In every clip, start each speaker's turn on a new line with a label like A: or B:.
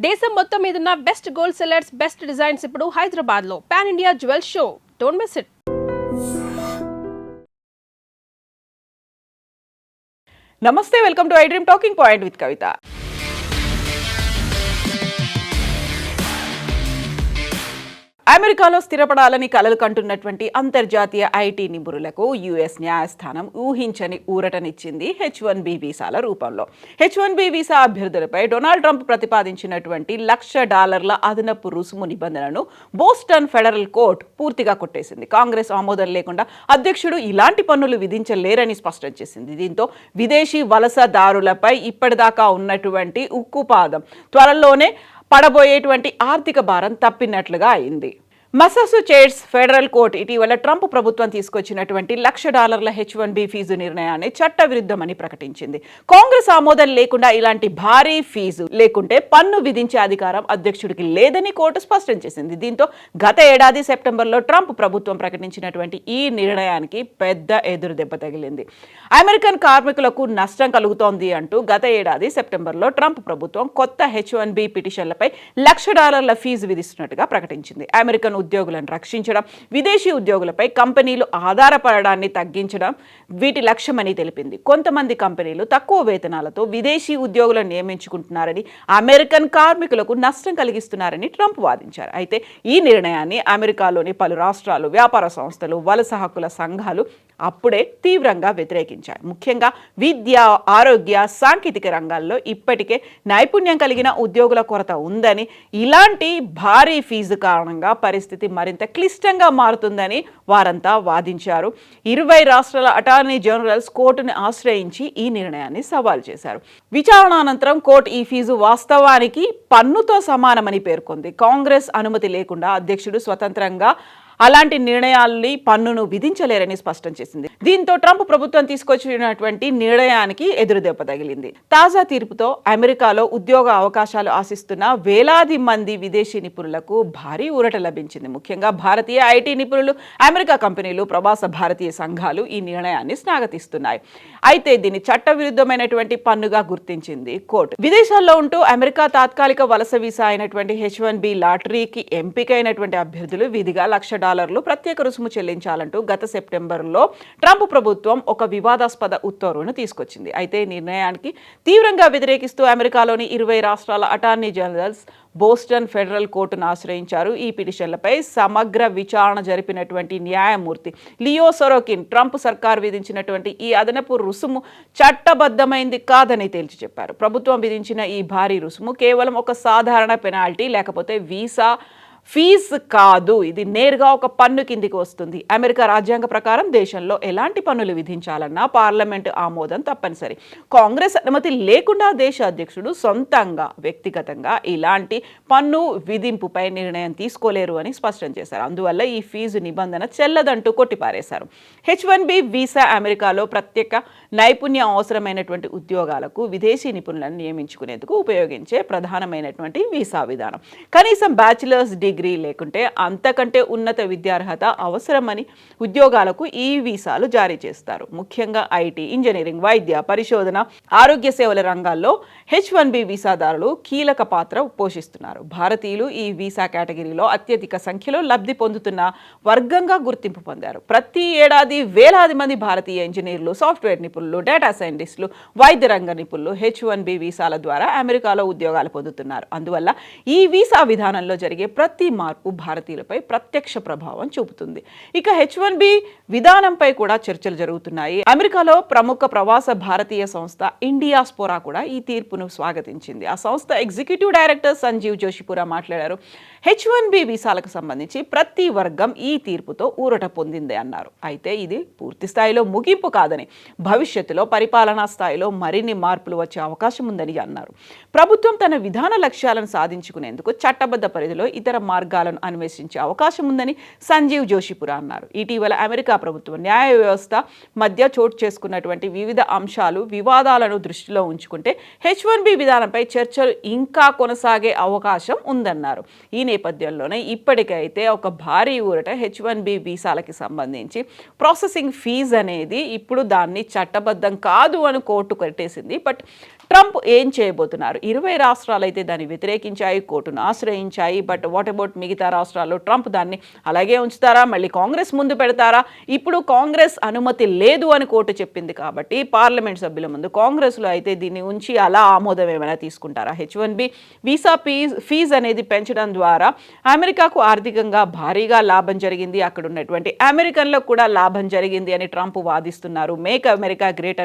A: దేశం మొత్తం మీదున్న best gold sellers, best designs ఇప్పుడు హైదరాబాద్ లో pan India jewel show. Don't miss it.
B: నమస్తే, welcome to I dream talking point with Kavitha. అమెరికాలో స్థిరపడాలని కలలు కంటున్నటువంటి అంతర్జాతీయ ఐటీ నిపుణులకు యుఎస్ న్యాయస్థానం ఊహించని ఊరటనిచ్చింది H1B వీసాల రూపంలో. H1B వీసా అభ్యర్థులపై డొనాల్డ్ ట్రంప్ ప్రతిపాదించినటువంటి $1,00,000 అదనపు రుసుము నిబంధనను బోస్టన్ ఫెడరల్ కోర్టు పూర్తిగా కొట్టేసింది. కాంగ్రెస్ ఆమోదం లేకుండా అధ్యక్షుడు ఇలాంటి పన్నులు విధించలేరని స్పష్టం చేసింది. దీంతో విదేశీ వలసదారులపై ఇప్పటిదాకా ఉన్నటువంటి ఉక్కుపాదం త్వరలోనే పడబోయేటువంటి ఆర్థిక భారం తప్పినట్లుగా అయింది. మసాచుసెట్స్ ఫెడరల్ కోర్టు ఇటీవల ట్రంప్ ప్రభుత్వం తీసుకొచ్చినటువంటి $1,00,000 H1B ఫీజు నిర్ణయాన్ని చట్టవిరుద్ధమని ప్రకటించింది. కాంగ్రెస్ ఆమోదం లేకుండా ఇలాంటి భారీ ఫీజు లేకుంటే పన్ను విధించే అధికారం అధ్యక్షుడికి లేదని కోర్టు స్పష్టం చేసింది. దీంతో గత ఏడాది సెప్టెంబర్లో ట్రంప్ ప్రభుత్వం ప్రకటించినటువంటి ఈ నిర్ణయానికి పెద్ద ఎదురు దెబ్బ తగిలింది. అమెరికన్ కార్మికులకు నష్టం కలుగుతోంది అంటూ గత ఏడాది సెప్టెంబర్లో ట్రంప్ ప్రభుత్వం కొత్త H1B పిటిషన్లపై $1,00,000 ఫీజు విధిస్తున్నట్టుగా ప్రకటించింది. అమెరికన్ ఉద్యోగులను రక్షించడం, విదేశీ ఉద్యోగులపై కంపెనీలు ఆధారపడడాన్ని తగ్గించడం వీటి లక్ష్యమని తెలిపింది. కొంతమంది కంపెనీలు తక్కువ వేతనాలతో విదేశీ ఉద్యోగులను నియమించుకుంటున్నారని, అమెరికన్ కార్మికులకు నష్టం కలిగిస్తున్నారని ట్రంప్ వాదించారు. అయితే ఈ నిర్ణయాన్ని అమెరికాలోని పలు రాష్ట్రాలు, వ్యాపార సంస్థలు, వలస హక్కుల సంఘాలు అప్పుడే తీవ్రంగా వ్యతిరేకించారు. ముఖ్యంగా విద్య, ఆరోగ్య, సాంకేతిక రంగాల్లో ఇప్పటికే నైపుణ్యం కలిగిన ఉద్యోగుల కొరత ఉందని, ఇలాంటి భారీ ఫీజు కారణంగా పరిస్థితి మరింత క్లిష్టంగా మారుతుందని వారంతా వాదించారు. 20 రాష్ట్రాల అటార్నీ జనరల్స్ కోర్టును ఆశ్రయించి ఈ నిర్ణయాన్ని సవాల్ చేశారు. విచారణ అనంతరం కోర్టు ఈ ఫీజు వాస్తవానికి పన్నుతో సమానమని పేర్కొంది. కాంగ్రెస్ అనుమతి లేకుండా అధ్యక్షుడు స్వతంత్రంగా అలాంటి నిర్ణయాల్ని పన్నును విధించలేరని స్పష్టం చేసింది. దీంతో ట్రంప్ ప్రభుత్వం తీసుకొచ్చినటువంటి నిర్ణయానికి ఎదురుదెబ్బ తగిలింది. తాజా తీర్పుతో అమెరికాలో ఉద్యోగ అవకాశాలు ఆశిస్తున్న వేలాది మంది విదేశీ నిపుణులకు భారీ ఊరట లభించింది. ముఖ్యంగా భారతీయ ఐటీ నిపుణులు, అమెరికా కంపెనీలు, ప్రవాస భారతీయ సంఘాలు ఈ నిర్ణయాన్ని స్వాగతిస్తున్నాయి. అయితే దీన్ని చట్టవిరుద్ధమైనటువంటి పన్నుగా గుర్తించింది కోర్టు. విదేశాల్లో ఉంటూ అమెరికా తాత్కాలిక వలస వీసా అయినటువంటి H1B లాటరీకి ఎంపికైనటువంటి అభ్యర్థులు విధిగా $1,00,000 ప్రత్యేక రుసుము చెల్లించాలంటూ గత సెప్టెంబర్లో ట్రంప్ ప్రభుత్వం ఒక వివాదాస్పద ఉత్తర్వును తీసుకొచ్చింది. అయితే నిర్ణయానికి తీవ్రంగా వ్యతిరేకిస్తూ అమెరికాలోని 20 రాష్ట్రాల అటార్నీ జనరల్స్ బోస్టన్ ఫెడరల్ కోర్టును ఆశ్రయించారు. ఈ పిటిషన్లపై సమగ్ర విచారణ జరిపినటువంటి న్యాయమూర్తి లియో సరోకిన్ ట్రంప్ సర్కార్ విధించినటువంటి ఈ అదనపు రుసుము చట్టబద్ధమైంది కాదని తేల్చి చెప్పారు. ప్రభుత్వం విధించిన ఈ భారీ రుసుము కేవలం ఒక సాధారణ పెనాల్టీ లేకపోతే వీసా ఫీజు కాదు, ఇది నేరుగా ఒక పన్ను కిందికి వస్తుంది. అమెరికా రాజ్యాంగ ప్రకారం దేశంలో ఎలాంటి పన్నులు విధించాలన్నా పార్లమెంటు ఆమోదం తప్పనిసరి. కాంగ్రెస్ అనుమతి లేకుండా దేశ అధ్యక్షుడు సొంతంగా వ్యక్తిగతంగా ఇలాంటి పన్ను విధింపుపై నిర్ణయం తీసుకోలేరు అని స్పష్టం చేశారు. అందువల్ల ఈ ఫీజు నిబంధన చెల్లదంటూ కొట్టిపారేశారు. H1B వీసా అమెరికాలో ప్రత్యేక నైపుణ్యం అవసరమైనటువంటి ఉద్యోగాలకు విదేశీ నిపుణులను నియమించుకునేందుకు ఉపయోగించే ప్రధానమైనటువంటి వీసా విధానం. కనీసం బ్యాచిలర్స్ డిగ్రీ లేకుంటే అంతకంటే ఉన్నత విద్యార్హత అవసరమని ఉద్యోగాలకు ఈ వీసాలు జారీ చేస్తారు. ముఖ్యంగా ఐటీ, ఇంజనీరింగ్, వైద్య, పరిశోధన, ఆరోగ్య సేవల రంగాల్లో H1B వీసాదారులు కీలక పాత్ర పోషిస్తున్నారు. భారతీయులు ఈ వీసా కేటగిరీలో అత్యధిక సంఖ్యలో లబ్ధి పొందుతున్న వర్గంగా గుర్తింపు పొందారు. ప్రతి ఏడాది వేలాది మంది భారతీయ ఇంజనీర్లు, సాఫ్ట్వేర్ నిపుణులు, డేటా సైంటిస్టులు, వైద్య రంగ నిపుణులు H1B వీసాల ద్వారా అమెరికాలో ఉద్యోగాలు పొందుతున్నారు. అందువల్ల ఈ వీసా విధానంలో జరిగే ప్రతి మార్పు భారతీయులపై ప్రత్యక్ష ప్రభావం చూపుతుంది. ఇక H1B విధానంపై కూడా చర్చలు జరుగుతున్నాయి. అమెరికాలో ప్రముఖ ప్రవాస భారతీయ సంస్థ ఇండియాస్పోరా కూడా ఈ తీర్పును స్వాగతించింది. ఆ సంస్థ ఎగ్జిక్యూటివ్ డైరెక్టర్ సంజీవ్ జోషిపురా మాట్లాడారు. H1B వీసాలకు సంబంధించి ప్రతి వర్గం ఈ తీర్పుతో ఊరట పొందింది అన్నారు. అయితే ఇది పూర్తి స్థాయిలో ముగింపు కాదని, భవిష్యత్తులో పరిపాలనా స్థాయిలో మరిన్ని మార్పులు వచ్చే అవకాశం ఉందని అన్నారు. ప్రభుత్వం తన విధాన లక్ష్యాలను సాధించుకునేందుకు చట్టబద్ధ పరిధిలో ఇతర మార్గాలను అన్వేషించే అవకాశం ఉందని సంజీవ్ జోషిపురా అన్నారు. ఇటీవల అమెరికా ప్రభుత్వం న్యాయ వ్యవస్థ మధ్య చోటు చేసుకున్నటువంటి వివిధ అంశాలు, వివాదాలను దృష్టిలో ఉంచుకుంటే H1B విధానంపై చర్చలు ఇంకా కొనసాగే అవకాశం ఉందన్నారు. ఈ నేపథ్యంలోనే ఇప్పటికైతే ఒక భారీ ఊరట H1B వీసాలకి సంబంధించి ప్రాసెసింగ్ ఫీజు అనేది ఇప్పుడు దాన్ని చట్టబద్ధం కాదు అని కోర్టు కట్టేసింది. బట్ ట్రంప్ ఏం చేయబోతున్నారు? 20 రాష్ట్రాలు అయితే దాన్ని వ్యతిరేకించాయి, కోర్టును ఆశ్రయించాయి. బట్ వాట్ అబౌట్ మిగతా రాష్ట్రాల్లో? ట్రంప్ దాన్ని అలాగే ఉంచుతారా, మళ్ళీ కాంగ్రెస్ ముందు పెడతారా? ఇప్పుడు కాంగ్రెస్ అనుమతి లేదు అని కోర్టు చెప్పింది కాబట్టి పార్లమెంట్ సభ్యుల ముందు కాంగ్రెస్లో అయితే దీన్ని ఉంచి అలా ఆమోదం ఏమైనా తీసుకుంటారా? H1B వీసా ఫీజు అనేది పెంచడం ద్వారా అమెరికాకు ఆర్థికంగా భారీగా లాభం జరిగింది, అక్కడ ఉన్నటువంటి అమెరికన్లకు కూడా లాభం జరిగింది అని ట్రంప్ వాదిస్తున్నారు. మేక్ అమెరికా గ్రేట్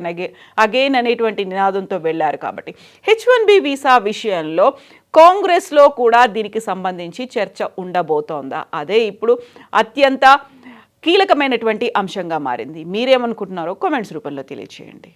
B: అగైన్ అనేటువంటి నినాదంతో వెళ్ళారు కాబట్టి H1B వీసా విషయంలో కాంగ్రెస్లో కూడా దీనికి సంబంధించి చర్చ ఉండబోతోందా? అదే ఇప్పుడు అత్యంత కీలకమైనటువంటి అంశంగా మారింది. మీరేమనుకుంటున్నారో కామెంట్స్ రూపంలో తెలియజేయండి.